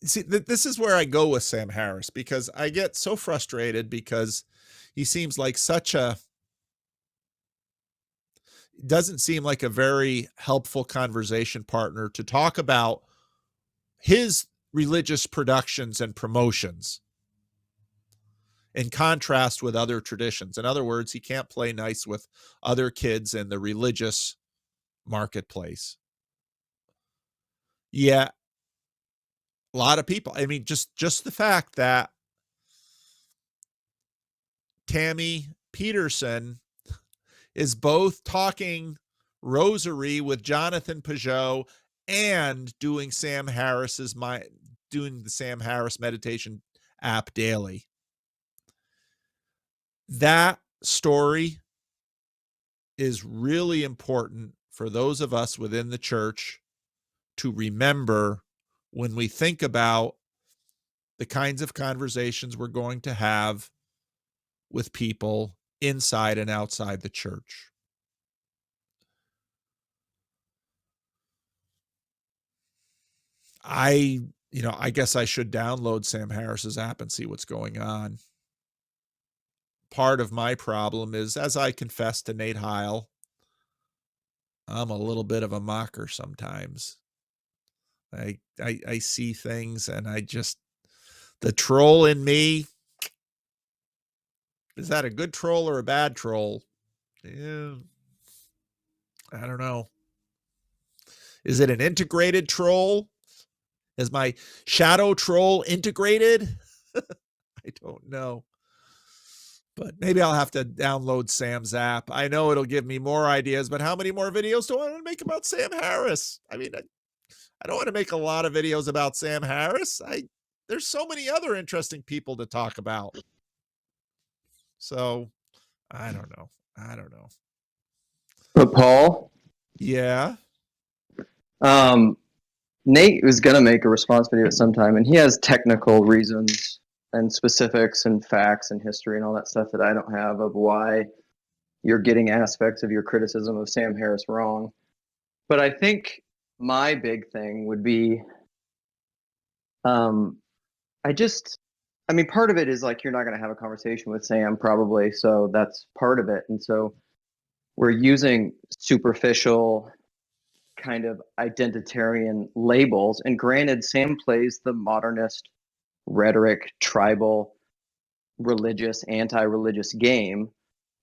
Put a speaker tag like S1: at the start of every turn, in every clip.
S1: See, this is where I go with Sam Harris, because I get so frustrated because he seems like doesn't seem like a very helpful conversation partner to talk about his religious productions and promotions in contrast with other traditions. In other words, he can't play nice with other kids in the religious marketplace. Yeah, a lot of people. I mean, just the fact that Tammy Peterson is both talking rosary with Jonathan Peugeot and doing doing the Sam Harris meditation app daily. That story is really important for those of us within the church to remember when we think about the kinds of conversations we're going to have with people inside and outside the church. I, I guess I should download Sam Harris's app and see what's going on. Part of my problem is, as I confessed to Nate Heil, I'm a little bit of a mocker sometimes. I see things and the troll in me, is that a good troll or a bad troll? Yeah, I don't know. Is it an integrated troll? Is my shadow troll integrated? I don't know. But maybe I'll have to download Sam's app. I know it'll give me more ideas, but how many more videos do I want to make about Sam Harris? I mean, I don't want to make a lot of videos about Sam Harris. There's so many other interesting people to talk about. So I don't know.
S2: But Paul,
S1: Yeah.
S2: Nate was gonna make a response video at some time, and he has technical reasons and specifics and facts and history and all that stuff that I don't have of why you're getting aspects of your criticism of Sam Harris wrong. But I think my big thing would be, um, I mean, part of it is like you're not going to have a conversation with Sam probably, so that's part of it. And so we're using superficial kind of identitarian labels. And granted, Sam plays the modernist rhetoric, tribal, religious, anti-religious game.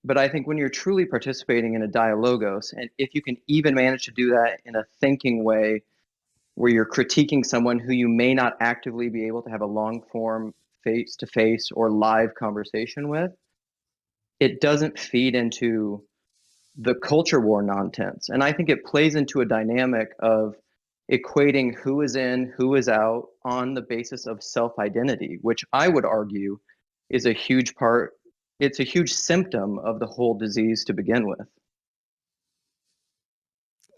S2: But I think when you're truly participating in a dialogos, and if you can even manage to do that in a thinking way where you're critiquing someone who you may not actively be able to have a long form face to face or live conversation with, it doesn't feed into the culture war nonsense. And I think it plays into a dynamic of equating who is in, who is out on the basis of self identity, which I would argue is a huge part, it's a huge symptom of the whole disease to begin with.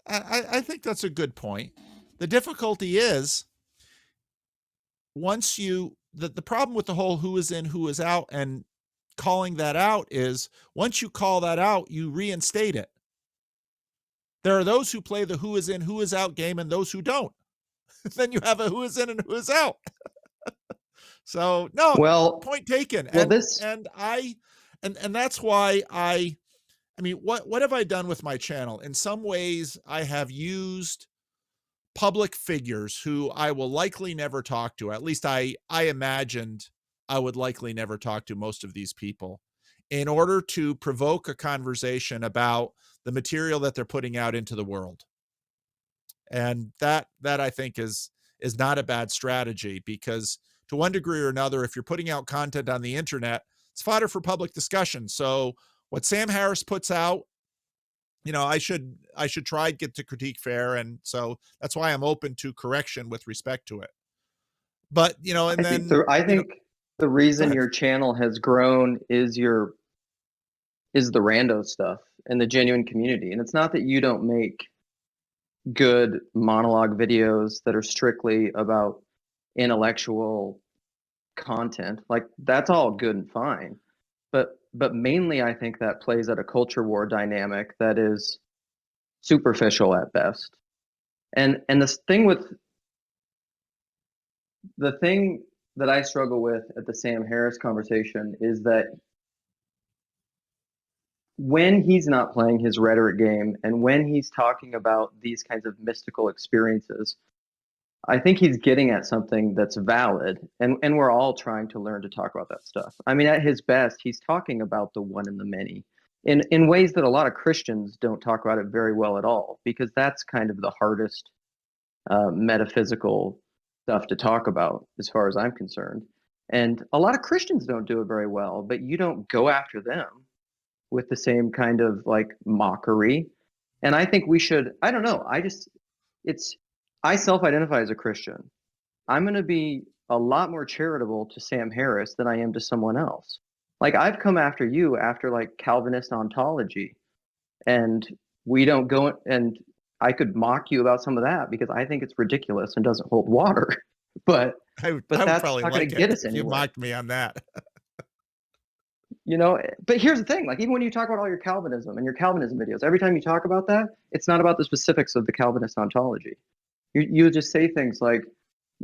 S1: I think that's a good point. The difficulty is, the problem with the whole who is in, who is out, and calling that out is, once you call that out, you reinstate it. There are those who play the who is in, who is out game, and those who don't. Then you have a who is in and who is out. So no,
S2: Well,
S1: point taken.
S2: well,
S1: And
S2: this,
S1: and I and that's why I mean, what have I done with my channel? In some ways, I have used public figures who I will likely never talk to. At least I imagined I would likely never talk to most of these people, in order to provoke a conversation about the material that they're putting out into the world. And that I think is not a bad strategy, because to one degree or another, if you're putting out content on the internet, it's fodder for public discussion. So what Sam Harris puts out, I should try to get to critique fair, and so that's why I'm open to correction with respect to it. But and then
S2: I think the
S1: go
S2: reason
S1: ahead.
S2: your channel has grown is the rando stuff and the genuine community. And it's not that you don't make good monologue videos that are strictly about intellectual content. Like that's all good and fine. But mainly I think that plays at a culture war dynamic that is superficial at best. And this thing with the thing that I struggle with at the Sam Harris conversation is that when he's not playing his rhetoric game and when he's talking about these kinds of mystical experiences, I think he's getting at something that's valid, and we're all trying to learn to talk about that stuff. I mean, at his best, he's talking about the one and the many in ways that a lot of Christians don't talk about it very well at all, because that's kind of the hardest metaphysical stuff to talk about, as far as I'm concerned. And a lot of Christians don't do it very well, but you don't go after them with the same kind of like mockery. And I think we should, I don't know, it's, I self identify as a Christian. I'm going to be a lot more charitable to Sam Harris than I am to someone else. Like, I've come after you after like Calvinist ontology, and we don't go, and I could mock you about some of that because I think it's ridiculous and doesn't hold water. But
S1: I would
S2: that's
S1: probably
S2: not going
S1: like
S2: to
S1: it
S2: get us
S1: if you
S2: anywhere.
S1: mocked me on that.
S2: You know, but here's the thing, like, even when you talk about all your Calvinism and your Calvinism videos, every time you talk about that, it's not about the specifics of the Calvinist ontology. You just say things like,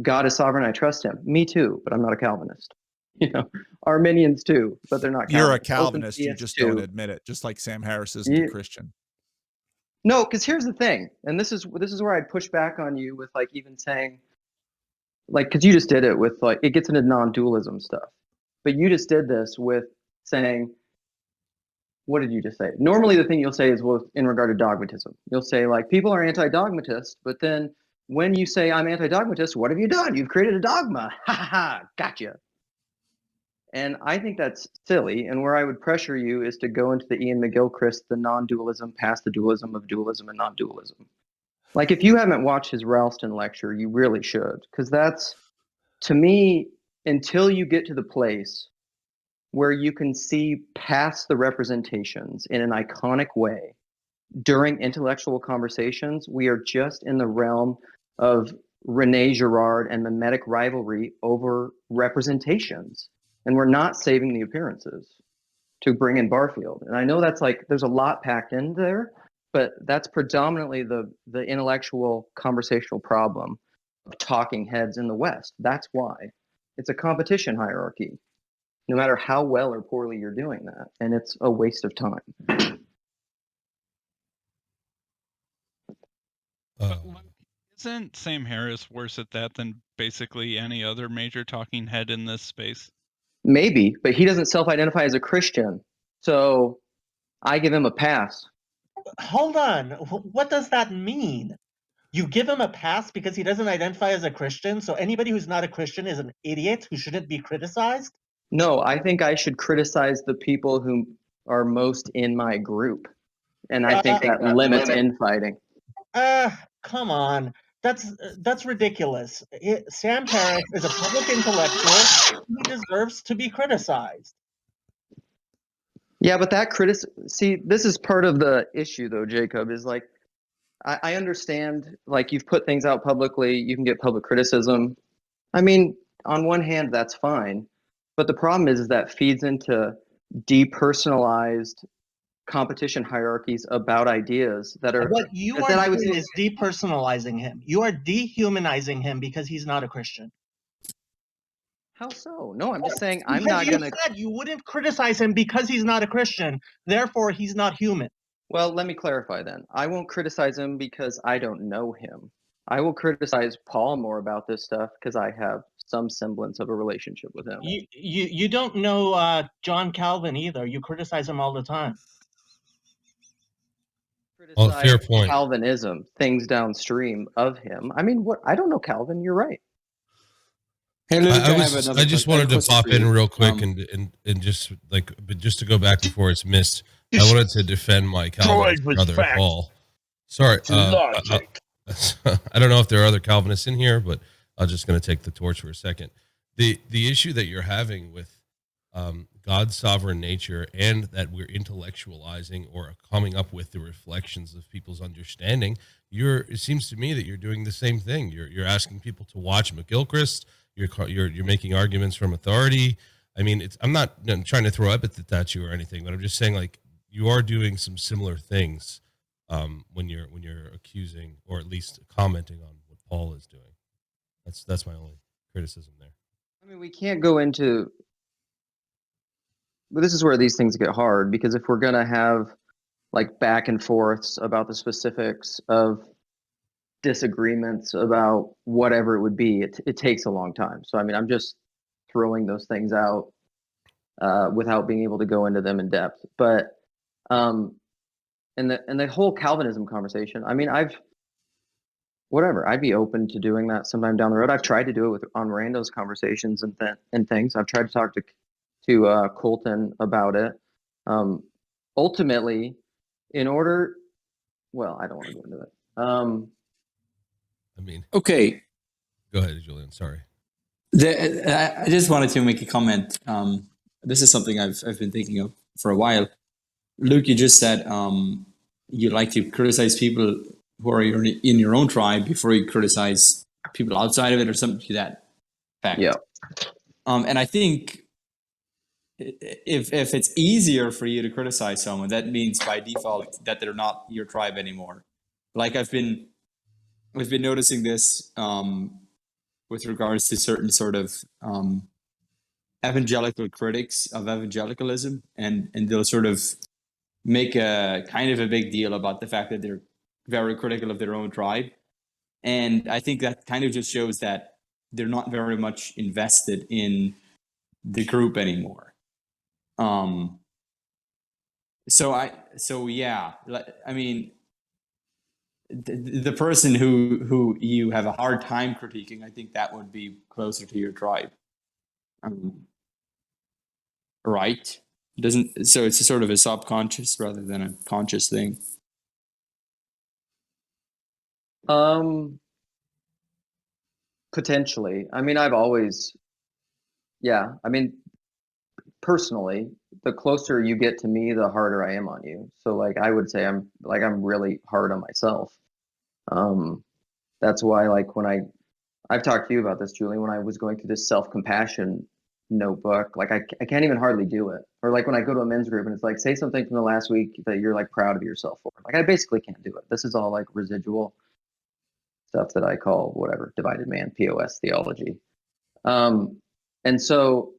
S2: God is sovereign, I trust him. Me too, but I'm not a Calvinist. You know, Arminians too, but they're not
S1: You're a
S2: Calvinists. Open
S1: Calvinist, you
S2: theists
S1: just don't
S2: too.
S1: admit it, just like Sam Harris isn't a
S2: You,
S1: Christian.
S2: no, because here's the thing, and this is where I'd push back on you with like even saying, like, because you just did it with like, it gets into non-dualism stuff, but you just did this with saying, what did you just say? Normally, the thing you'll say is, well, in regard to dogmatism, you'll say like, people are anti-dogmatist, but then when you say I'm anti-dogmatist, what have you done? You've created a dogma. Ha ha ha! Gotcha. And I think that's silly. And where I would pressure you is to go into the Ian McGilchrist, the non-dualism past the dualism of dualism and non-dualism. Like, if you haven't watched his Ralston lecture, you really should, because that's, to me, until you get to the place where you can see past the representations in an iconic way during intellectual conversations, we are just in the realm of Rene Girard and mimetic rivalry over representations. And we're not saving the appearances to bring in Barfield. And I know that's like, there's a lot packed in there, but that's predominantly the intellectual conversational problem of talking heads in the West. That's why. It's a competition hierarchy, no matter how well or poorly you're doing that. And it's a waste of time.
S3: But isn't Sam Harris worse at that than basically any other major talking head in this space?
S2: Maybe, but he doesn't self-identify as a Christian. So I give him a pass.
S4: Hold on. What does that mean? You give him a pass because he doesn't identify as a Christian, so anybody who's not a Christian is an idiot who shouldn't be criticized?
S2: No, I think I should criticize the people who are most in my group. And I think that limits infighting.
S4: Come on. That's ridiculous. Sam Harris is a public intellectual. He deserves to be criticized.
S2: Yeah, but that see, this is part of the issue though, Jacob, is like, I understand, like, you've put things out publicly, you can get public criticism. I mean, on one hand, that's fine. But the problem is that feeds into depersonalized competition hierarchies about ideas that are,
S4: What you are
S2: that I would
S4: doing
S2: say,
S4: is depersonalizing him. You are dehumanizing him because he's not a Christian.
S2: how so? No, I'm just saying I'm not
S4: Because
S2: going to.
S4: you said you wouldn't criticize him because he's not a Christian. Therefore, he's not human.
S2: Well, let me clarify then. I won't criticize him because I don't know him. I will criticize Paul more about this stuff because I have some semblance of a relationship with him.
S4: You don't know John Calvin either. You criticize him all the time.
S3: Well, fair point.
S2: Calvinism, things downstream of him. I mean, what? I don't know Calvin. You're right.
S5: Hey, Luke,
S3: I just wanted to pop in real quick
S5: Um,
S3: and just like, but just to go back before it's missed, I wanted to defend my Calvinist brother Paul. Sorry, I don't know if there are other Calvinists in here, but I'm just going to take the torch for a second. The issue that you're having with God's sovereign nature and that we're intellectualizing or coming up with the reflections of people's understanding, it seems to me that you're doing the same thing. You're asking people to watch McGilchrist. You're making arguments from authority. I mean, I'm not trying to throw epithets at you or anything, but I'm just saying, like, you are doing some similar things when you're accusing or at least commenting on what Paul is doing. That's my only criticism there.
S2: I mean, we can't go into, but this is where these things get hard, because if we're going to have like back and forths about the specifics of disagreements about whatever it would be, it takes a long time. So, I mean, I'm just throwing those things out without being able to go into them in depth. But and the whole Calvinism conversation, I mean, I'd be open to doing that sometime down the road. I've tried to do it on Rando's conversations and things. I've tried to talk to Colton about it. Ultimately, I don't want to go into it.
S3: I mean,
S5: okay.
S3: Go ahead, Julian. Sorry.
S5: I just wanted to make a comment. This is something I've been thinking of for a while. Luke, you just said you like to criticize people who are in your own tribe before you criticize people outside of it, or something to that fact.
S2: Yeah.
S5: And I think if it's easier for you to criticize someone, that means by default that they're not your tribe anymore. Like I've been noticing this with regards to certain sort of evangelical critics of evangelicalism, and they'll sort of make a kind of a big deal about the fact that they're very critical of their own tribe. And I think that kind of just shows that they're not very much invested in the group anymore. So yeah, I mean, the person who you have a hard time critiquing, I think that would be closer to your tribe. Right? So it's a sort of a subconscious rather than a conscious thing.
S2: Potentially. I mean, personally, the closer you get to me, the harder I am on you. So like, I would say I'm really hard on myself. That's why, like, when I've talked to you about this, Julie, when I was going through this self-compassion notebook, like I can't even hardly do it. Or like when I go to a men's group and it's like, say something from the last week that you're like proud of yourself for. Like I basically can't do it. This is all like residual stuff that I call whatever, divided man, POS theology. And so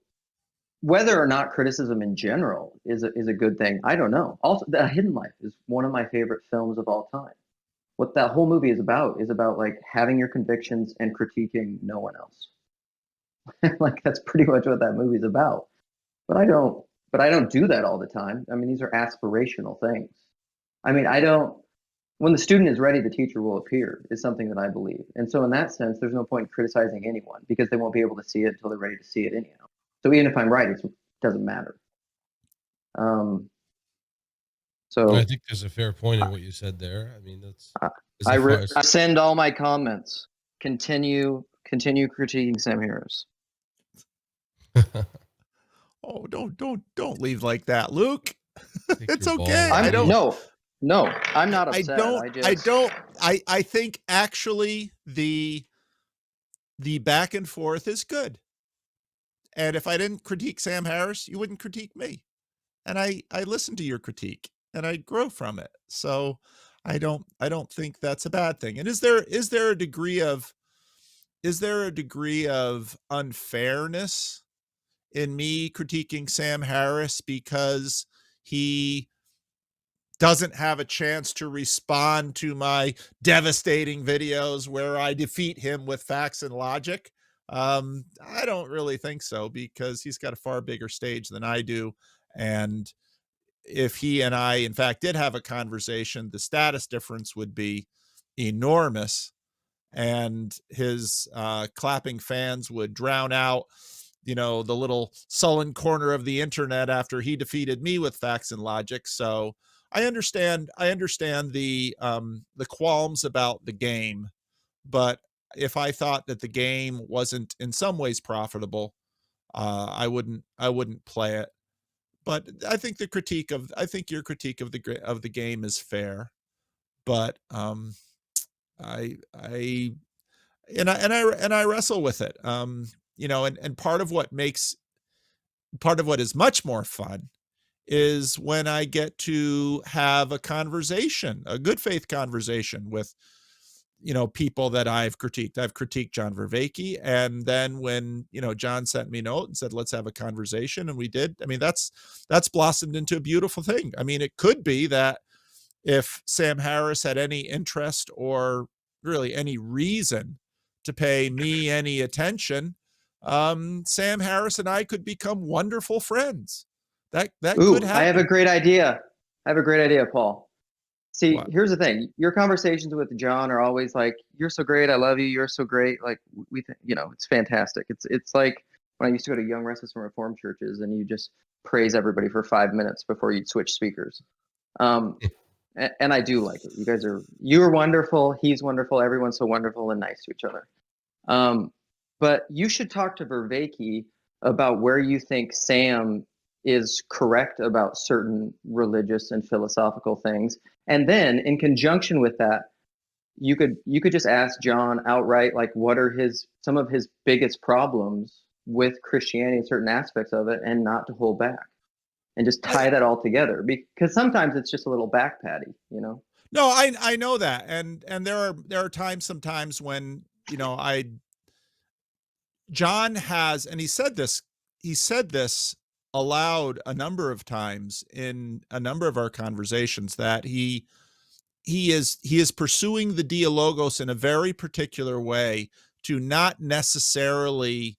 S2: whether or not criticism in general is a good thing, I don't know. Also, The Hidden Life is one of my favorite films of all time. What that whole movie is about like having your convictions and critiquing no one else. Like that's pretty much what that movie's about. But I don't do that all the time. I mean, these are aspirational things. I mean, when the student is ready, the teacher will appear, is something that I believe. And so in that sense, there's no point in criticizing anyone because they won't be able to see it until they're ready to see it anyhow. So even if I'm right, it doesn't matter. So
S3: I think there's a fair point in what you said there. I mean, that's
S2: I send all my comments. Continue critiquing Sam Harris.
S1: Oh, don't leave like that, Luke. It's okay.
S2: No, I'm not upset.
S1: I think actually the back and forth is good. And if I didn't critique Sam Harris, you wouldn't critique me. And I listen to your critique and I grow from it. So I don't think that's a bad thing. And is there a degree of unfairness in me critiquing Sam Harris because he doesn't have a chance to respond to my devastating videos where I defeat him with facts and logic? I don't really think so, because he's got a far bigger stage than I do. And if he and I, in fact, did have a conversation, the status difference would be enormous. And his clapping fans would drown out, the little sullen corner of the internet after he defeated me with facts and logic. So I understand the qualms about the game, but if I thought that the game wasn't in some ways profitable, I wouldn't play it. But I think your critique of the game is fair. But I wrestle with it. And part of what is much more fun is when I get to have a conversation, a good faith conversation with people that I've critiqued. I've critiqued John Vervaeke. And then when, John sent me a note and said, let's have a conversation, and we did, that's blossomed into a beautiful thing. It could be that if Sam Harris had any interest or really any reason to pay me any attention, Sam Harris and I could become wonderful friends. That could happen.
S2: I have a great idea. Paul. See,
S1: What?
S2: Here's the thing. Your conversations with John are always like, "You're so great. I love you. You're so great." Like it's fantastic. It's like when I used to go to Young Restless and Reformed churches, and you just praise everybody for 5 minutes before you'd switch speakers. And I do like it. You're wonderful. He's wonderful. Everyone's so wonderful and nice to each other. But you should talk to Vervaeke about where you think Sam is correct about certain religious and philosophical things. And then in conjunction with that, you could just ask John outright, like, what are some of his biggest problems with Christianity and certain aspects of it, and not to hold back and just tie that all together, because sometimes it's just a little back patty, No,
S1: I know that. And there are sometimes when, John has, and he said this aloud a number of times in a number of our conversations, that he is pursuing the dialogos in a very particular way to not necessarily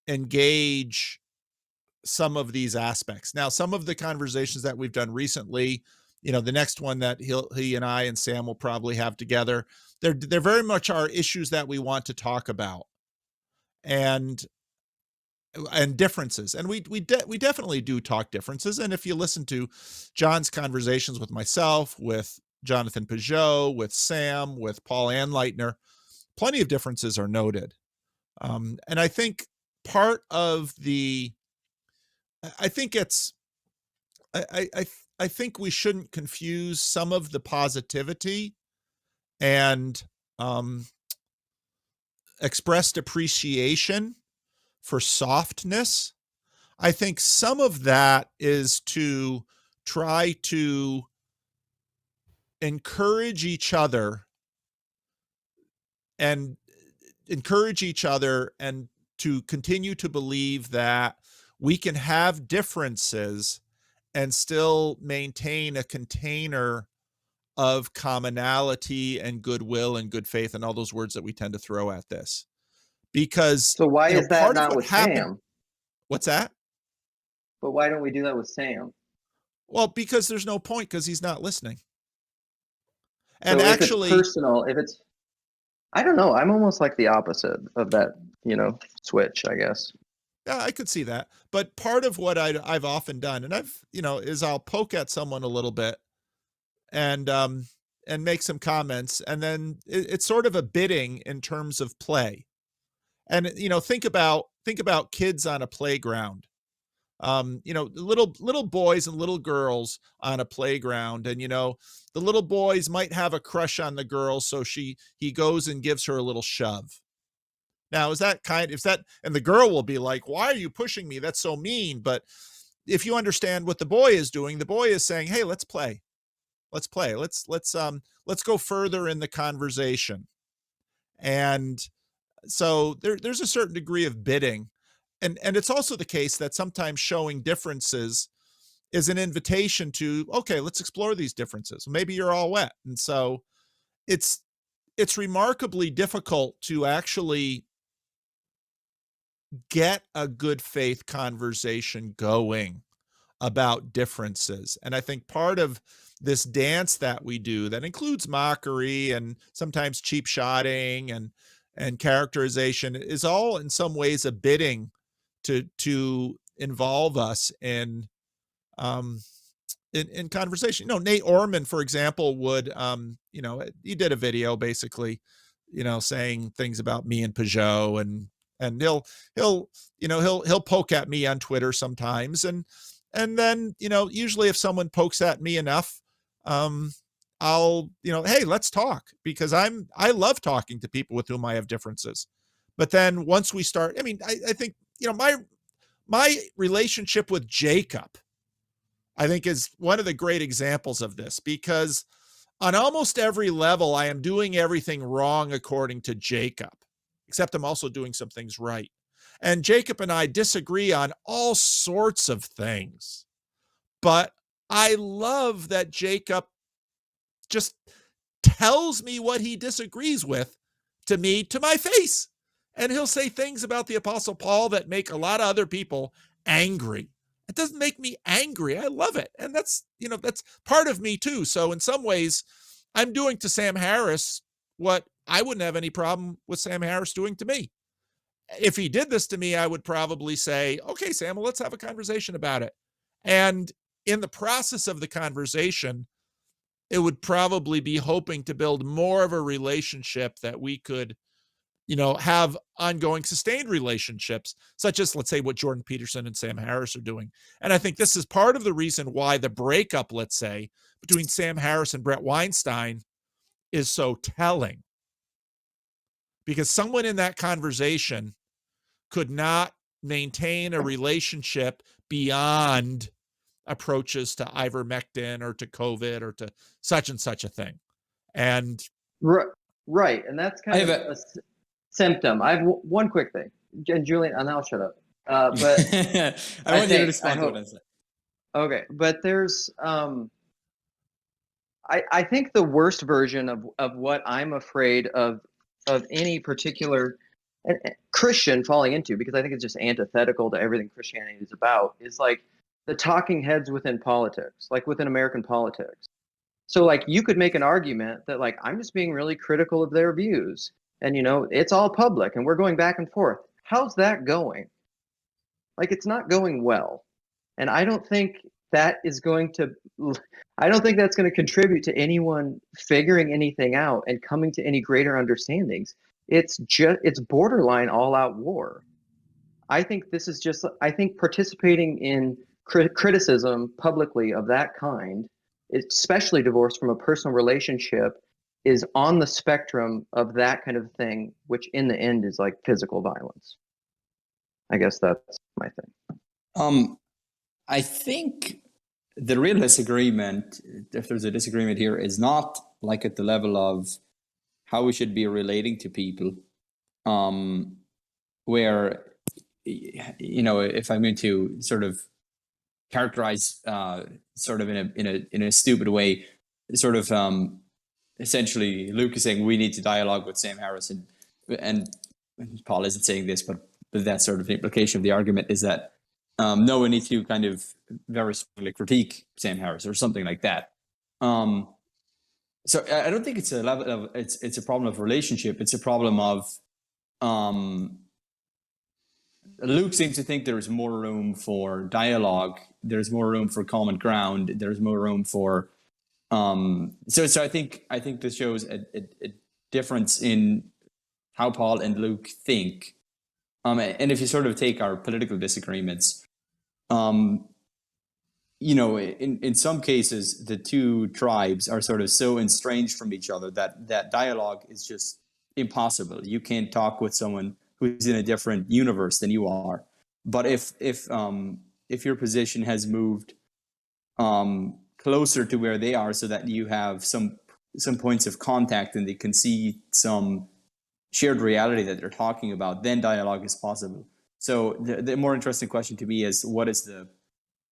S1: engage some of these aspects. Now, some of the conversations that we've done recently, the next one that he and I and Sam will probably have together, they're very much are issues that we want to talk about, and differences. And we definitely do talk differences. And if you listen to John's conversations with myself, with Jonathan Peugeot, with Sam, with Paul Anleitner, plenty of differences are noted. And I think part of I think we shouldn't confuse some of the positivity and expressed appreciation for softness. I think some of that is to try to encourage each other and to continue to believe that we can have differences and still maintain a container of commonality and goodwill and good faith and all those words that we tend to throw at this. Because
S2: so why is that not with Sam?
S1: What's that?
S2: But why don't we do that with Sam?
S1: Well, because there's no point, because he's not listening. And
S2: so
S1: actually,
S2: if it's personal, I don't know. I'm almost like the opposite of that, switch, I guess.
S1: Yeah, I could see that. But part of what I've often done, and is I'll poke at someone a little bit and make some comments, and then it's sort of a bidding in terms of play. And think about kids on a playground. Little boys and little girls on a playground, and the little boys might have a crush on the girl, so he goes and gives her a little shove. Now, and the girl will be like, "Why are you pushing me? That's so mean." But if you understand what the boy is doing, the boy is saying, "Hey, let's play. Let's play. Let's go further in the conversation." And so there's a certain degree of bidding. And it's also the case that sometimes showing differences is an invitation to, okay, let's explore these differences. Maybe you're all wet. And so it's remarkably difficult to actually get a good faith conversation going about differences. And I think part of this dance that we do, that includes mockery and sometimes cheap shotting and characterization, is all in some ways a bidding to involve us in conversation. Nate Orman, for example, would he did a video basically, saying things about me and Peugeot, and he'll poke at me on Twitter sometimes, and then usually if someone pokes at me enough, I'll hey, let's talk, because I love talking to people with whom I have differences. But then once we start, I think my relationship with Jacob, I think, is one of the great examples of this, because on almost every level, I am doing everything wrong according to Jacob, except I'm also doing some things right. And Jacob and I disagree on all sorts of things. But I love that Jacob just tells me what he disagrees with to me, to my face. And he'll say things about the Apostle Paul that make a lot of other people angry. It doesn't make me angry. I love it. And that's, that's part of me too. So in some ways, I'm doing to Sam Harris what I wouldn't have any problem with Sam Harris doing to me. If he did this to me, I would probably say, okay, Sam, well, let's have a conversation about it. And in the process of the conversation, it would probably be hoping to build more of a relationship that we could, have ongoing sustained relationships, such as, let's say, what Jordan Peterson and Sam Harris are doing. And I think this is part of the reason why the breakup, let's say, between Sam Harris and Brett Weinstein is so telling. Because someone in that conversation could not maintain a relationship beyond approaches to ivermectin or to COVID or to such and such a thing. And
S2: right. And that's kind of a symptom. I have one quick thing, and Julian, and I'll shut up. But
S5: I want you to respond to what I said.
S2: Okay, but there's I think the worst version of what I'm afraid of any particular Christian falling into, because I think it's just antithetical to everything Christianity is about, is like the talking heads within politics, like within American politics. So like you could make an argument that like I'm just being really critical of their views, and it's all public and we're going back and forth. How's that going? Like it's not going well. And I don't think that's going to contribute to anyone figuring anything out and coming to any greater understandings. It's borderline all out war. I think participating in criticism publicly of that kind, especially divorced from a personal relationship, is on the spectrum of that kind of thing, which in the end is like physical violence. I guess that's my thing.
S5: I think the real disagreement, if there's a disagreement here, is not like at the level of how we should be relating to people, where, if I'm going to sort of characterize sort of in a stupid way, sort of essentially Luke is saying we need to dialogue with Sam Harris, and Paul isn't saying this, but that sort of the implication of the argument is that no one needs to kind of very strongly critique Sam Harris or something like that. So I don't think it's a level of it's a problem of relationship. It's a problem of Luke seems to think there's more room for dialogue. There's more room for common ground. There's more room for so I think this shows a difference in how Paul and Luke think. And if you sort of take our political disagreements, in some cases, the two tribes are sort of so estranged from each other that dialogue is just impossible. You can't talk with someone who's in a different universe than you are. But if your position has moved closer to where they are, so that you have some points of contact and they can see some shared reality that they're talking about, then dialogue is possible. So the more interesting question to me is, what is the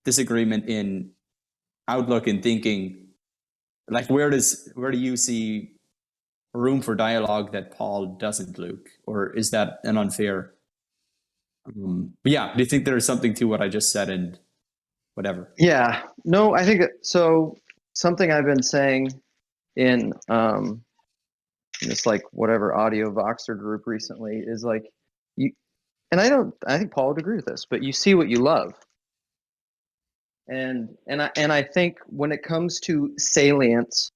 S5: disagreement in outlook and thinking? Like, where do you see room for dialogue that Paul doesn't, Luke? Or is that an unfair? But yeah, do you think there is something to what I just said and whatever?
S2: Yeah, no, I think so. Something I've been saying in this like whatever audio Voxer group recently is like I think Paul would agree with this, but you see what you love. And I think when it comes to salience,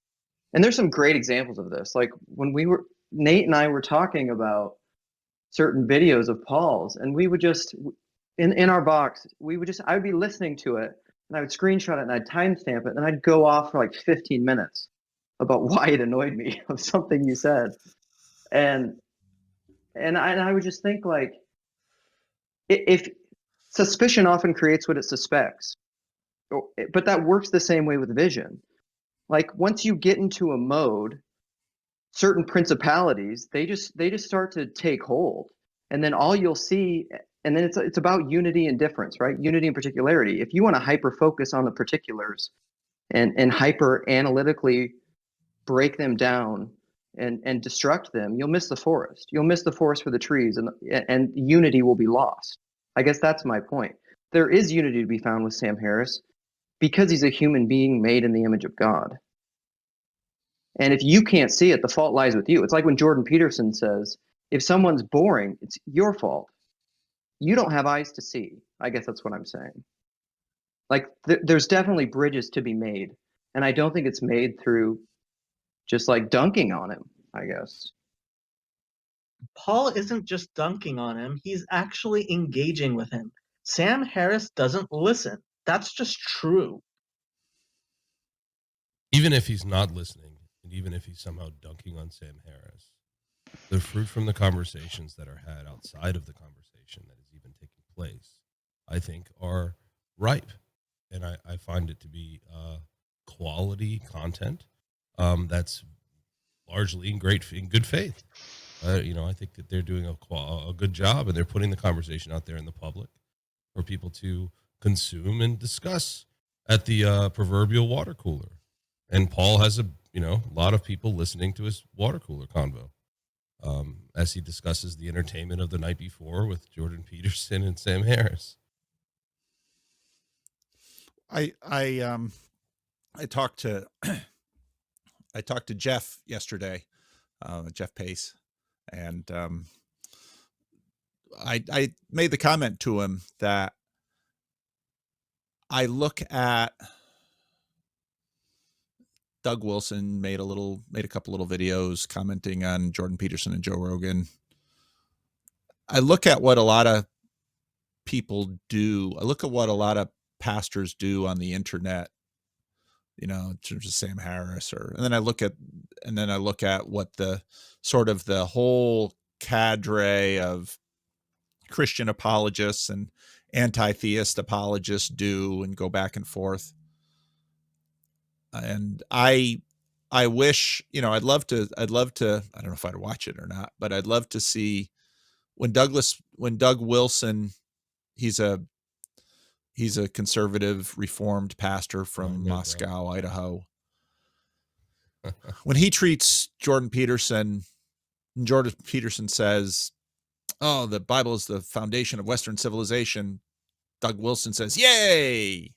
S2: and there's some great examples of this, like when Nate and I were talking about certain videos of Paul's, and we would just in our box, I would be listening to it and I would screenshot it and I'd timestamp it and I'd go off for like 15 minutes about why it annoyed me of something you said. And I would just think like, if suspicion often creates what it suspects, but that works the same way with vision. Like once you get into a mode, certain principalities, they just start to take hold. And then all you'll see, and then it's about unity and difference, right? Unity and particularity. If you want to hyper focus on the particulars and hyper analytically break them down and destruct them, you'll miss the forest. You'll miss the forest for the trees, and unity will be lost. I guess that's my point. There is unity to be found with Sam Harris because he's a human being made in the image of God. And if you can't see it, the fault lies with you. It's like when Jordan Peterson says, if someone's boring, it's your fault. You don't have eyes to see. I guess that's what I'm saying. Like, there's definitely bridges to be made. And I don't think it's made through just like dunking on him, I guess.
S4: Paul isn't just dunking on him, he's actually engaging with him. Sam Harris doesn't listen. That's just true.
S3: Even if he's not listening, and even if he's somehow dunking on Sam Harris, the fruit from the conversations that are had outside of the conversation that is even taking place, I think, are ripe. And I find it to be quality content that's largely in good faith. I think that they're doing a good job, and they're putting the conversation out there in the public for people to consume and discuss at the proverbial water cooler. And Paul has a lot of people listening to his water cooler convo as he discusses the entertainment of the night before with Jordan Peterson and Sam Harris.
S1: I talked to Jeff yesterday, Jeff Pace, and I made the comment to him that I look at Doug Wilson made a couple little videos commenting on Jordan Peterson and Joe Rogan. I look at what a lot of people do. I look at what a lot of pastors do on the internet, in terms of Sam Harris, and then I look at what the sort of the whole cadre of Christian apologists and anti-theist apologists do, and go back and forth. And I wish, I'd love to, I don't know if I'd watch it or not, but I'd love to see when Doug Wilson, he's a conservative reformed pastor from Moscow, Idaho. When he treats Jordan Peterson, and Jordan Peterson says, "Oh, the Bible is the foundation of Western civilization," Doug Wilson says, "Yay!"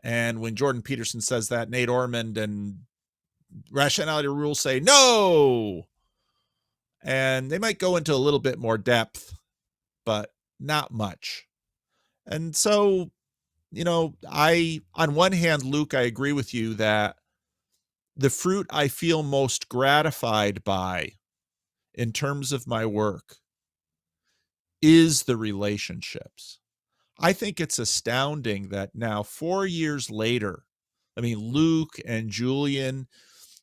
S1: And when Jordan Peterson says that, Nate Ormond and Rationality Rules say no. And they might go into a little bit more depth, but not much. And so, on one hand, Luke, I agree with you that the fruit I feel most gratified by in terms of my work is the relationships. I think it's astounding that now 4 years later, Luke and Julian,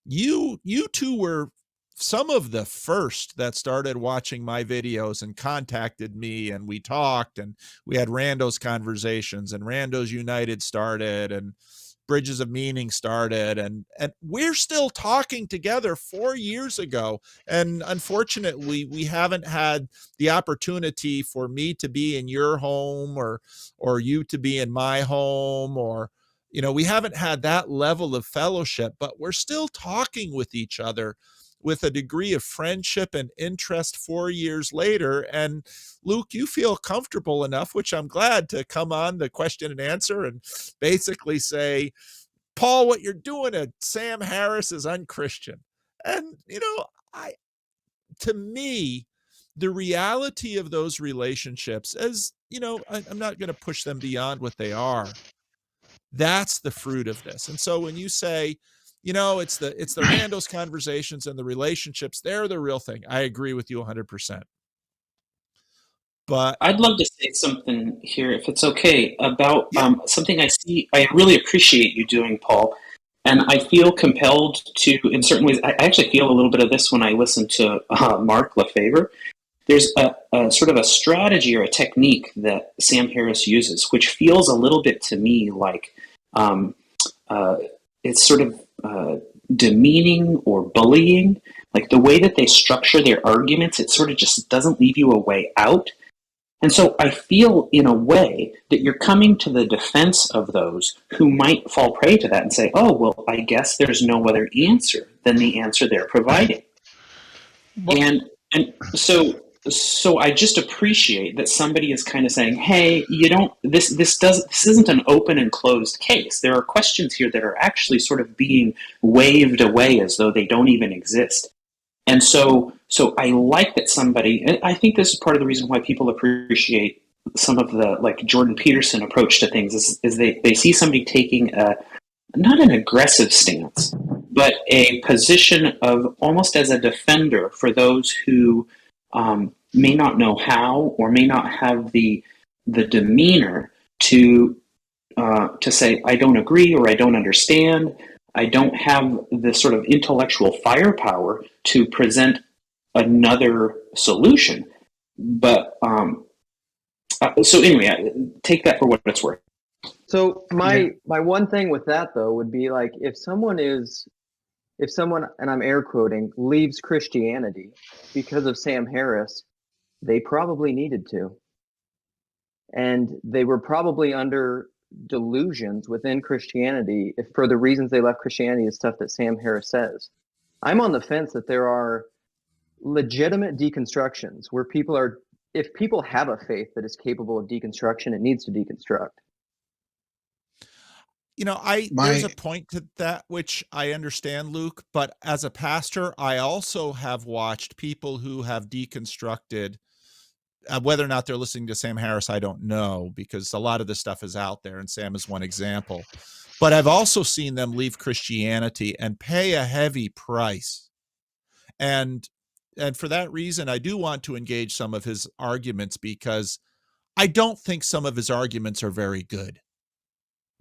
S1: you two were some of the first that started watching my videos and contacted me, and we talked, and we had Rando's conversations, and Rando's United started, and Bridges of Meaning started, and we're still talking together 4 years ago. And unfortunately, we haven't had the opportunity for me to be in your home or you to be in my home, or we haven't had that level of fellowship, but we're still talking with each other with a degree of friendship and interest 4 years later. And Luke, you feel comfortable enough, which I'm glad, to come on the question and answer and basically say, Paul, what you're doing at Sam Harris is unchristian. And, to me, the reality of those relationships, as I'm not going to push them beyond what they are. That's the fruit of this. And so when you say, it's the Randos conversations and the relationships, they're the real thing. I agree with you 100%. But
S6: I'd love to say something here, if it's okay, about something I see. I really appreciate you doing, Paul, and I feel compelled to, in certain ways, I actually feel a little bit of this when I listen to Mark Lefebvre. There's a sort of a strategy or a technique that Sam Harris uses, which feels a little bit to me like it's sort of demeaning or bullying. Like the way that they structure their arguments, it sort of just doesn't leave you a way out. And so I feel, in a way, that you're coming to the defense of those who might fall prey to that and say, oh, well, I guess there's no other answer than the answer they're providing.
S7: Well,
S6: And so I just appreciate that somebody is kind of saying, hey, you don't, this isn't an open and closed case. There are questions here that are actually sort of being waved away as though they don't even exist. And so I like that somebody, and I think this is part of the reason why people appreciate some of the, like, Jordan Peterson approach to things is they see somebody taking not an aggressive stance, but a position of almost as a defender for those who may not know how or may not have the demeanor to say, I don't agree or I don't understand. I don't have the sort of intellectual firepower to present another solution. But so anyway, take that for what it's worth.
S2: So my one thing with that though would be like if someone, and I'm air quoting, leaves Christianity because of Sam Harris, they probably needed to. And they were probably under delusions within Christianity if for the reasons they left Christianity is stuff that Sam Harris says. I'm on the fence that there are legitimate deconstructions where if people have a faith that is capable of deconstruction, it needs to deconstruct.
S1: There's a point to that, which I understand, Luke, but as a pastor, I also have watched people who have deconstructed, whether or not they're listening to Sam Harris, I don't know, because a lot of this stuff is out there and Sam is one example, but I've also seen them leave Christianity and pay a heavy price. And for that reason, I do want to engage some of his arguments because I don't think some of his arguments are very good.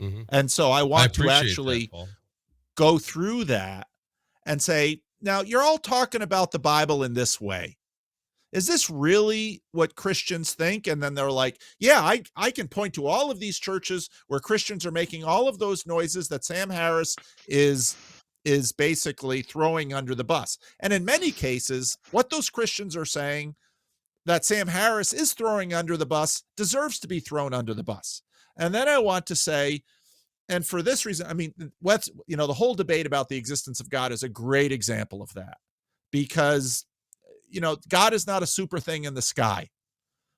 S1: Mm-hmm. And so I want to actually go through that and say, now you're all talking about the Bible in this way. Is this really what Christians think? And then they're like, yeah, I can point to all of these churches where Christians are making all of those noises that Sam Harris is basically throwing under the bus. And in many cases, what those Christians are saying that Sam Harris is throwing under the bus deserves to be thrown under the bus. And then I want to say, and for this reason, I mean, the whole debate about the existence of God is a great example of that, because God is not a super thing in the sky,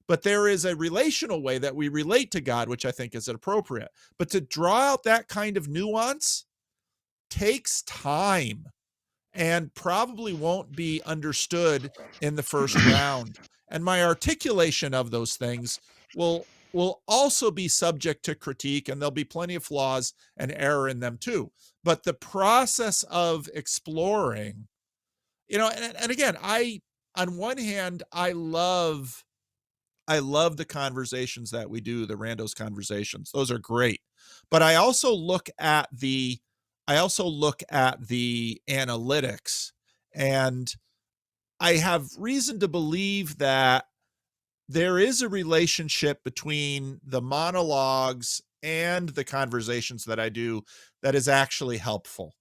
S1: but there is a relational way that we relate to God, which I think is appropriate. But to draw out that kind of nuance takes time and probably won't be understood in the first round. And my articulation of those things will also be subject to critique, and there'll be plenty of flaws and error in them too. But the process of exploring, and again, on one hand, I love the conversations that we do, the Randos conversations. Those are great. But I also look at the analytics, and I have reason to believe that there is a relationship between the monologues and the conversations that I do that is actually helpful.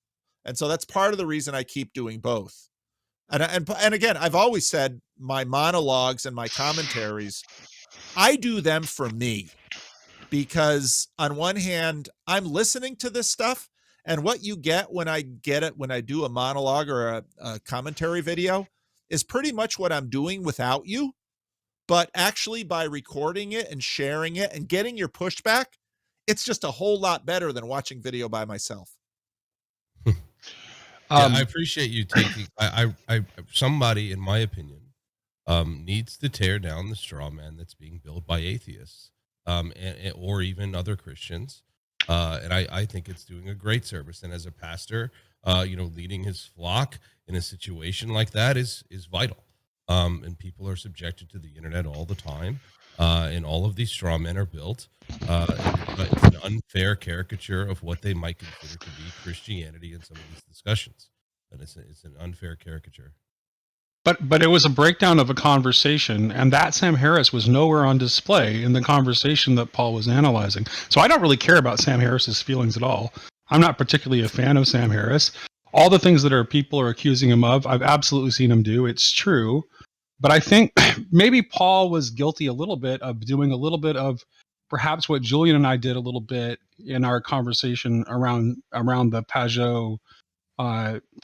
S1: And so that's part of the reason I keep doing both. And again, I've always said my monologues and my commentaries, I do them for me, because on one hand, I'm listening to this stuff, and what you get when I do a monologue or a commentary video is pretty much what I'm doing without you. But actually, by recording it and sharing it and getting your pushback, it's just a whole lot better than watching video by myself.
S3: I appreciate you taking. Somebody, in my opinion, needs to tear down the straw man that's being built by atheists, or even other Christians. And I think it's doing a great service. And as a pastor, leading his flock in a situation like that is vital. And people are subjected to the internet all the time. And all of these straw men are built. It's an unfair caricature of what they might consider to be Christianity in some of these discussions. And it's an unfair caricature.
S7: But it was a breakdown of a conversation, and that Sam Harris was nowhere on display in the conversation that Paul was analyzing. So I don't really care about Sam Harris's feelings at all. I'm not particularly a fan of Sam Harris. All the things that people are accusing him of, I've absolutely seen him do. It's true. But I think maybe Paul was guilty a little bit of doing a little bit of perhaps what Julian and I did a little bit in our conversation around the Pajot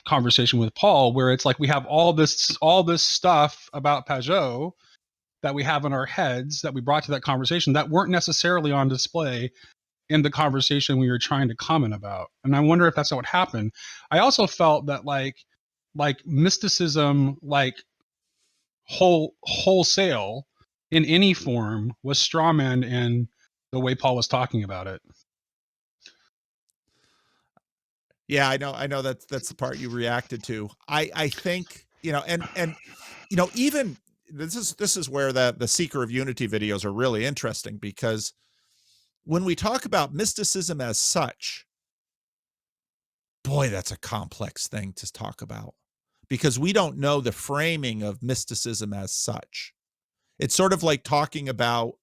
S7: conversation with Paul, where it's like we have all this stuff about Pajot that we have in our heads that we brought to that conversation that weren't necessarily on display in the conversation we were trying to comment about. And I wonder if that's what happened. I also felt that like mysticism, like wholesale in any form, was strawman in the way Paul was talking about it.
S1: Yeah, I know that's the part you reacted to. I think, and even this is where the Seeker of Unity videos are really interesting, because when we talk about mysticism as such, boy, that's a complex thing to talk about, because we don't know the framing of mysticism as such. It's sort of like talking about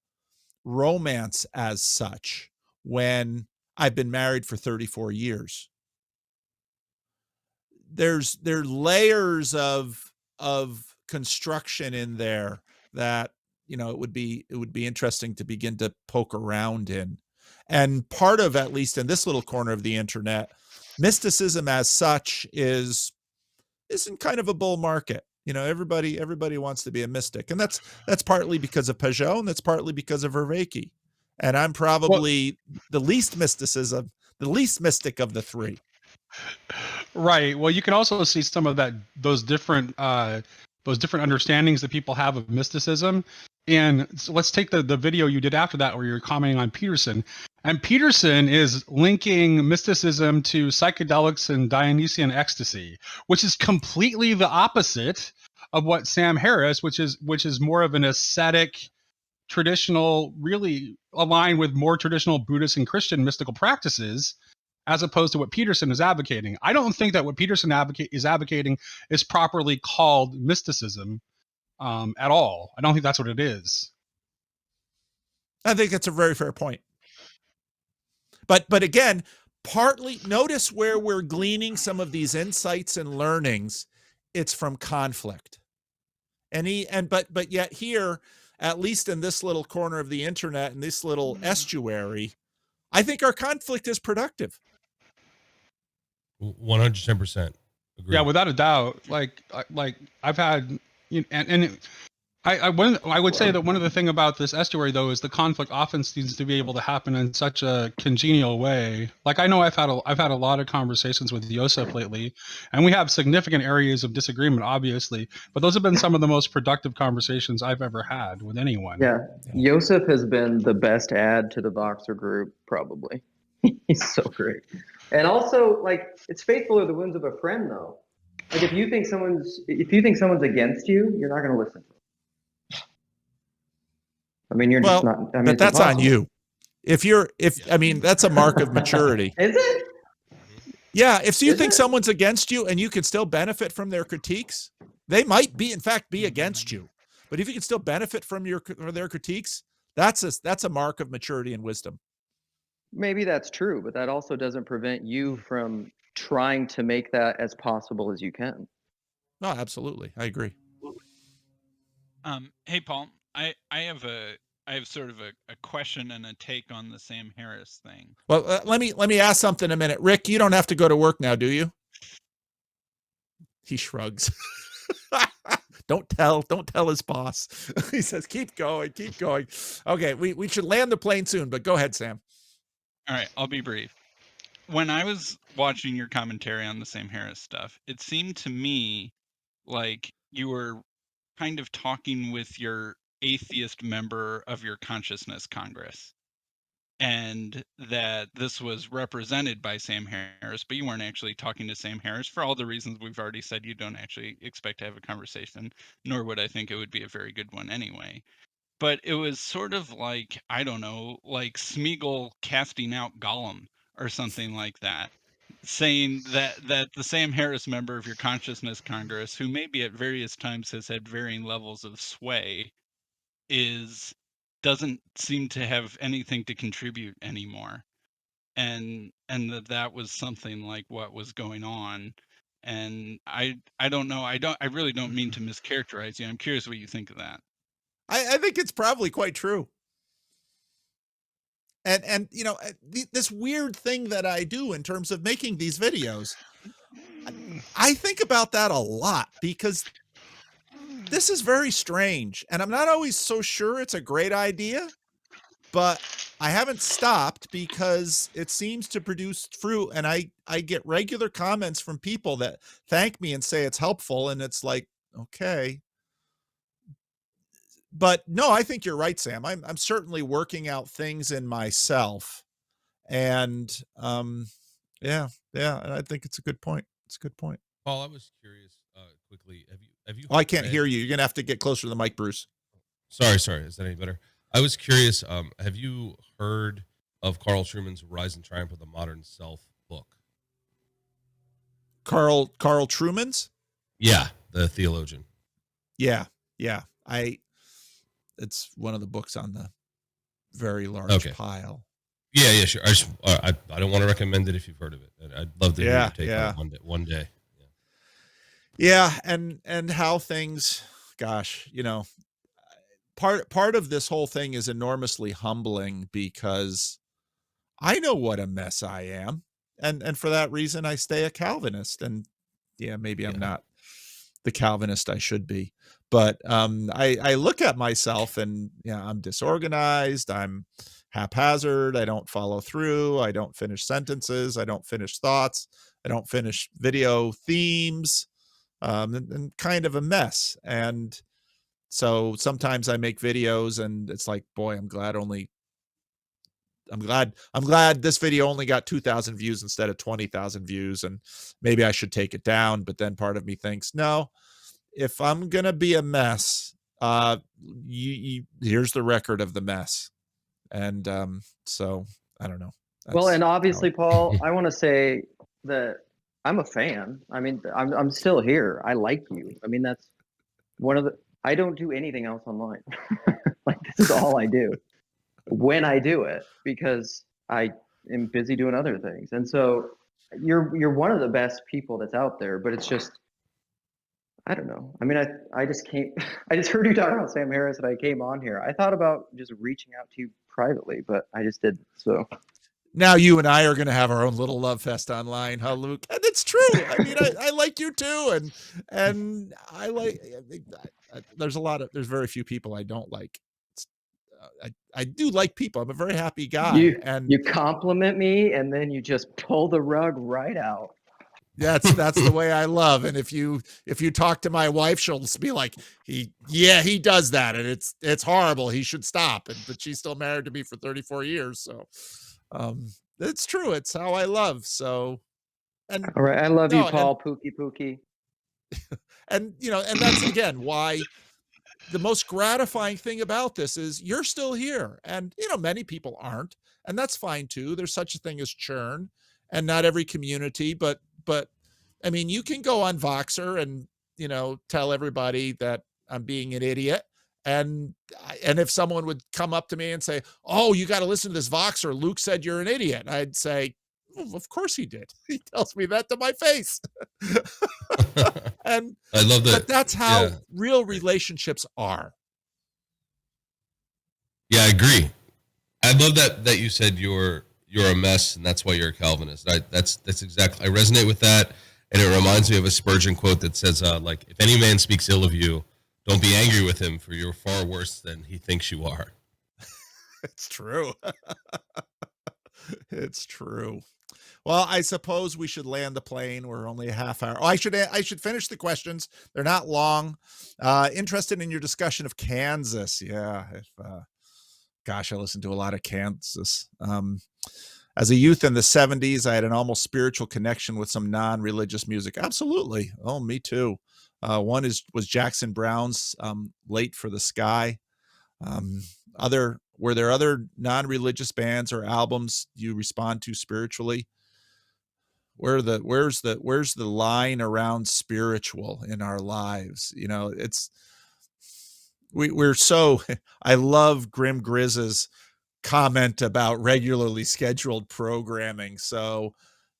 S1: romance as such when I've been married for 34 years. There are layers of construction in there that it would be interesting to begin to poke around in. And part of, at least in this little corner of the internet, mysticism as such is in kind of a bull market. Everybody wants to be a mystic, and that's partly because of Pajot, and that's partly because of Vervaeke. And I'm probably the least mystic of the three.
S7: Right. Well, you can also see some of those different understandings that people have of mysticism. And so let's take the video you did after that, where you're commenting on Peterson. And Peterson is linking mysticism to psychedelics and Dionysian ecstasy, which is completely the opposite of what Sam Harris, which is more of an ascetic, traditional, really aligned with more traditional Buddhist and Christian mystical practices, as opposed to what Peterson is advocating. I don't think that what Peterson is advocating is properly called mysticism at all. I don't think that's what it is.
S1: I think that's a very fair point. But again, partly, notice where we're gleaning some of these insights and learnings. It's from conflict. But yet here, at least in this little corner of the internet, in this little estuary, I think our conflict is productive.
S3: 110%. Agreed.
S7: Yeah, without a doubt. Like I've had, I would say that one of the thing about this estuary, though, is the conflict often seems to be able to happen in such a congenial way. Like, I know I've had a lot of conversations with Yosef lately, and we have significant areas of disagreement, obviously, but those have been some of the most productive conversations I've ever had with anyone.
S2: Yeah, Yosef has been the best add to the Voxer group, probably. He's so great. And also, like, it's faithful are the wounds of a friend, though. Like, if you think someone's against you, you're not going to listen to them. I mean, you're just not. I mean,
S1: but that's on you. That's a mark of maturity.
S2: Is it?
S1: Yeah. If you think someone's against you and you can still benefit from their critiques, they might in fact be against you. But if you can still benefit from their critiques, that's a mark of maturity and wisdom.
S2: Maybe that's true, but that also doesn't prevent you from trying to make that as possible as you can.
S1: No, absolutely. I agree.
S8: Hey, Paul, I have sort of a question and a take on the Sam Harris thing.
S1: Well, let me ask something in a minute. Rick, you don't have to go to work now, do you? He shrugs. Don't tell his boss. He says, keep going. Okay, we should land the plane soon, but go ahead, Sam.
S8: All right, I'll be brief. When I was watching your commentary on the Sam Harris stuff, it seemed to me like you were kind of talking with your atheist member of your consciousness Congress, and that this was represented by Sam Harris, but you weren't actually talking to Sam Harris for all the reasons we've already said. You don't actually expect to have a conversation, nor would I think it would be a very good one anyway. But it was sort of like, I don't know, like Smeagol casting out Gollum or something like that, saying that the Sam Harris member of your consciousness Congress, who maybe at various times has had varying levels of sway, doesn't seem to have anything to contribute anymore. and that was something like what was going on. And I don't know. I really don't mean to mischaracterize you. I'm curious what you think of that.
S1: I think it's probably quite true. And you know, this weird thing that I do in terms of making these videos, I think about that a lot because this is very strange, and I'm not always so sure it's a great idea, but I haven't stopped because it seems to produce fruit, and I get regular comments from people that thank me and say it's helpful, and it's like, okay. But no, I think you're right, Sam. I'm certainly working out things in myself, and yeah, yeah, and I think it's a good point. It's a good point.
S3: Paul, I was curious, quickly. Have you
S1: Oh, I can't
S3: read?
S1: hear you. You're gonna have to get closer to the mic, Bruce.
S3: Sorry. Is that any better? I was curious. Have you heard of Carl Trueman's "Rise and Triumph of the Modern Self" book?
S1: Carl Trueman's?
S3: Yeah, the theologian.
S1: Yeah, yeah. It's one of the books on the very large
S3: Okay.
S1: pile.
S3: Yeah, sure. I don't want to recommend it if you've heard of it. I'd love to hear your take on it one day.
S1: Yeah, and how things, gosh, you know, part of this whole thing is enormously humbling because I know what a mess I am. And for that reason I stay a Calvinist. And yeah, maybe I'm not the Calvinist I should be. But I look at myself and yeah, I'm disorganized, I'm haphazard, I don't follow through, I don't finish sentences, I don't finish thoughts, I don't finish video themes, and kind of a mess. And so sometimes I make videos and it's like, boy, I'm glad this video only got 2,000 views instead of 20,000 views, and maybe I should take it down. But then part of me thinks, no, if I'm gonna be a mess, here's the record of the mess. And so I don't know.
S2: Well, and obviously,
S1: how
S2: Paul, I want to say that I'm a fan. I mean, I'm still here. I like you. I mean, that's one of the. I don't do anything else online. Like this is all I do when I do it because I am busy doing other things. And so you're one of the best people that's out there. But it's just I don't know. I mean, I just came. I just heard you talk about Sam Harris, and I came on here. I thought about just reaching out to you privately, but I just didn't. So.
S1: Now you and I are going to have our own little love fest online, huh, Luke? And it's true. I mean, I like you too, and I like. There's very few people I don't like. I do like people. I'm a very happy guy, and
S2: you compliment me, and then you just pull the rug right out.
S1: That's the way I love. And if you talk to my wife, she'll just be like, he does that, and it's horrible. He should stop. But she's still married to me for 34 years, so. It's true. It's how I love. So, and
S2: all right, I love you, Paul. Pookie.
S1: And you know, and that's again why the most gratifying thing about this is you're still here, and you know, many people aren't, and that's fine too. There's such a thing as churn, and not every community, but I mean, you can go on Voxer and you know tell everybody that I'm being an idiot. And if someone would come up to me and say, oh, you got to listen to this Voxer, Luke said you're an idiot, I'd say, oh, of course he did. He tells me that to my face. And
S3: I love that.
S1: But that's how real relationships are.
S3: Yeah, I agree. I love that you said you're a mess and that's why you're a Calvinist. That's exactly, I resonate with that. And it reminds me of a Spurgeon quote that says, like, if any man speaks ill of you, don't be angry with him, for you're far worse than he thinks you are.
S1: It's true. It's true. Well, I suppose we should land the plane. We're only a half hour. Oh, I should finish the questions. They're not long. Interested in your discussion of Kansas. Yeah. Gosh, I listened to a lot of Kansas. As a youth in the 70s, I had an almost spiritual connection with some non-religious music. Absolutely. Oh, me too. One was Jackson Brown's Late for the Sky. Were there other non-religious bands or albums you respond to spiritually? Where's the line around spiritual in our lives? You know, we're so, I love Grim Grizz's comment about regularly scheduled programming. So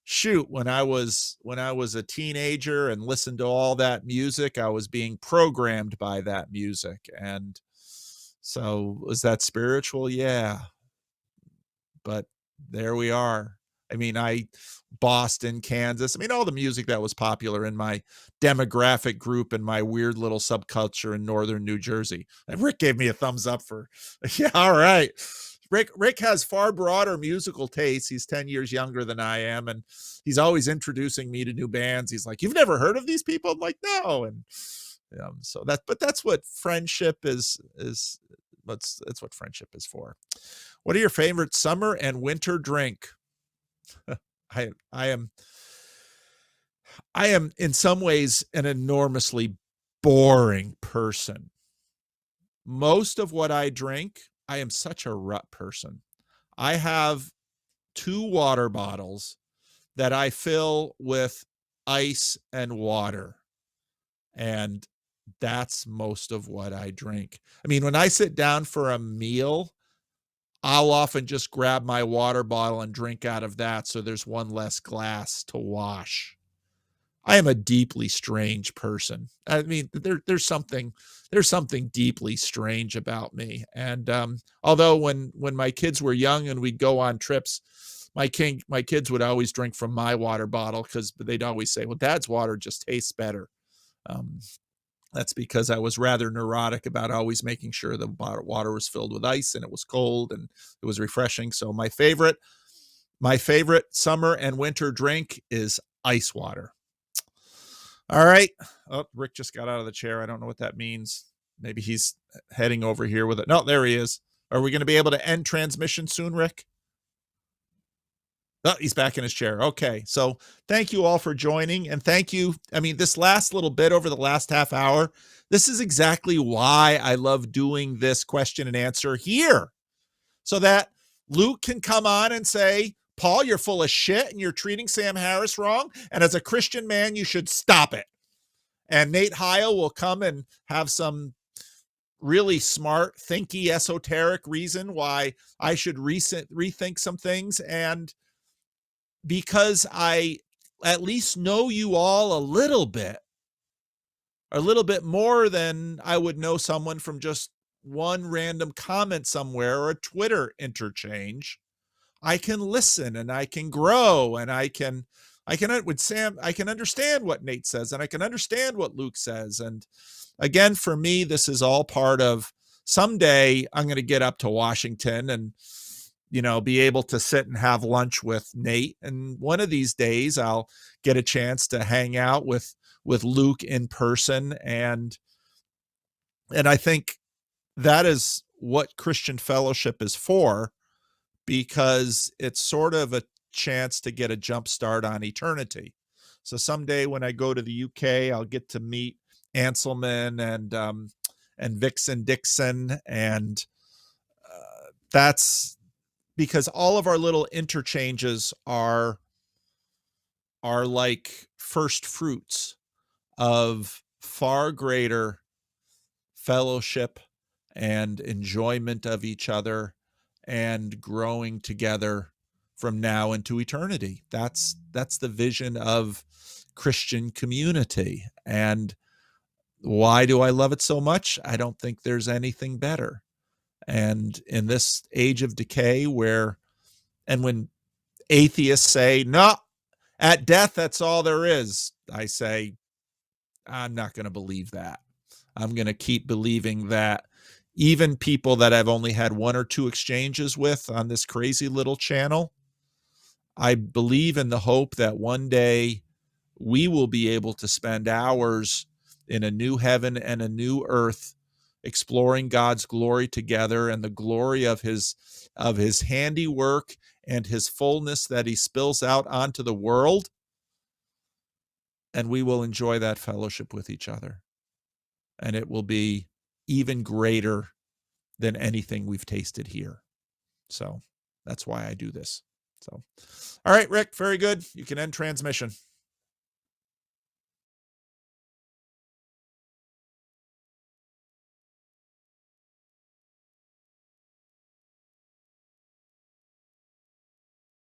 S1: shoot, when I was a teenager and listened to all that music, I was being programmed by that music. And so was that spiritual? Yeah. But there we are. I mean, Boston, Kansas. I mean, all the music that was popular in my demographic group and my weird little subculture in northern New Jersey. And Rick gave me a thumbs up for, yeah, all right. Rick has far broader musical tastes. He's 10 years younger than I am, and he's always introducing me to new bands. He's like, "You've never heard of these people?" I'm like, "No." And so that's what friendship is. That's what friendship is for. What are your favorite summer and winter drink? I am in some ways an enormously boring person. Most of what I drink, I am such a rut person. I have 2 water bottles that I fill with ice and water. And that's most of what I drink. I mean, when I sit down for a meal, I'll often just grab my water bottle and drink out of that, so there's one less glass to wash. I am a deeply strange person. I mean, there's something deeply strange about me. And although when my kids were young and we'd go on trips, my kids would always drink from my water bottle because they'd always say, "Well, Dad's water just tastes better." That's because I was rather neurotic about always making sure the water was filled with ice and it was cold and it was refreshing. So my favorite summer and winter drink is ice water. All right. Oh, Rick just got out of the chair. I don't know what that means. Maybe he's heading over here with it. No, there he is. Are we going to be able to end transmission soon, Rick? Oh, he's back in his chair. Okay. So thank you all for joining. And thank you. I mean, this last little bit over the last half hour, this is exactly why I love doing this question and answer here. So that Luke can come on and say, "Paul, you're full of shit and you're treating Sam Harris wrong. And as a Christian man, you should stop it." And Nate Heil will come and have some really smart, thinky, esoteric reason why I should rethink some things. And because I at least know you all a little bit more than I would know someone from just one random comment somewhere or a Twitter interchange, I can listen and I can grow and I can with Sam, I can understand what Nate says and I can understand what Luke says. And again, for me, this is all part of someday I'm going to get up to Washington and, be able to sit and have lunch with Nate. And one of these days I'll get a chance to hang out with Luke in person. And I think that is what Christian fellowship is for, because it's sort of a chance to get a jump start on eternity. So someday when I go to the UK, I'll get to meet Anselman and Vixen Dixon. And that's because all of our little interchanges are like first fruits of far greater fellowship and enjoyment of each other and growing together from now into eternity. That's the vision of Christian community. And why do I love it so much? I don't think there's anything better. And in this age of decay and when atheists say, "No, at death, that's all there is," I say, I'm not going to believe that. I'm going to keep believing that even people that I've only had 1 or 2 exchanges with on this crazy little channel, I believe in the hope that one day we will be able to spend hours in a new heaven and a new earth exploring God's glory together and the glory of his handiwork and his fullness that he spills out onto the world. And we will enjoy that fellowship with each other. And it will be even greater than anything we've tasted here. So that's why I do this. So, all right, Rick, very good. You can end transmission.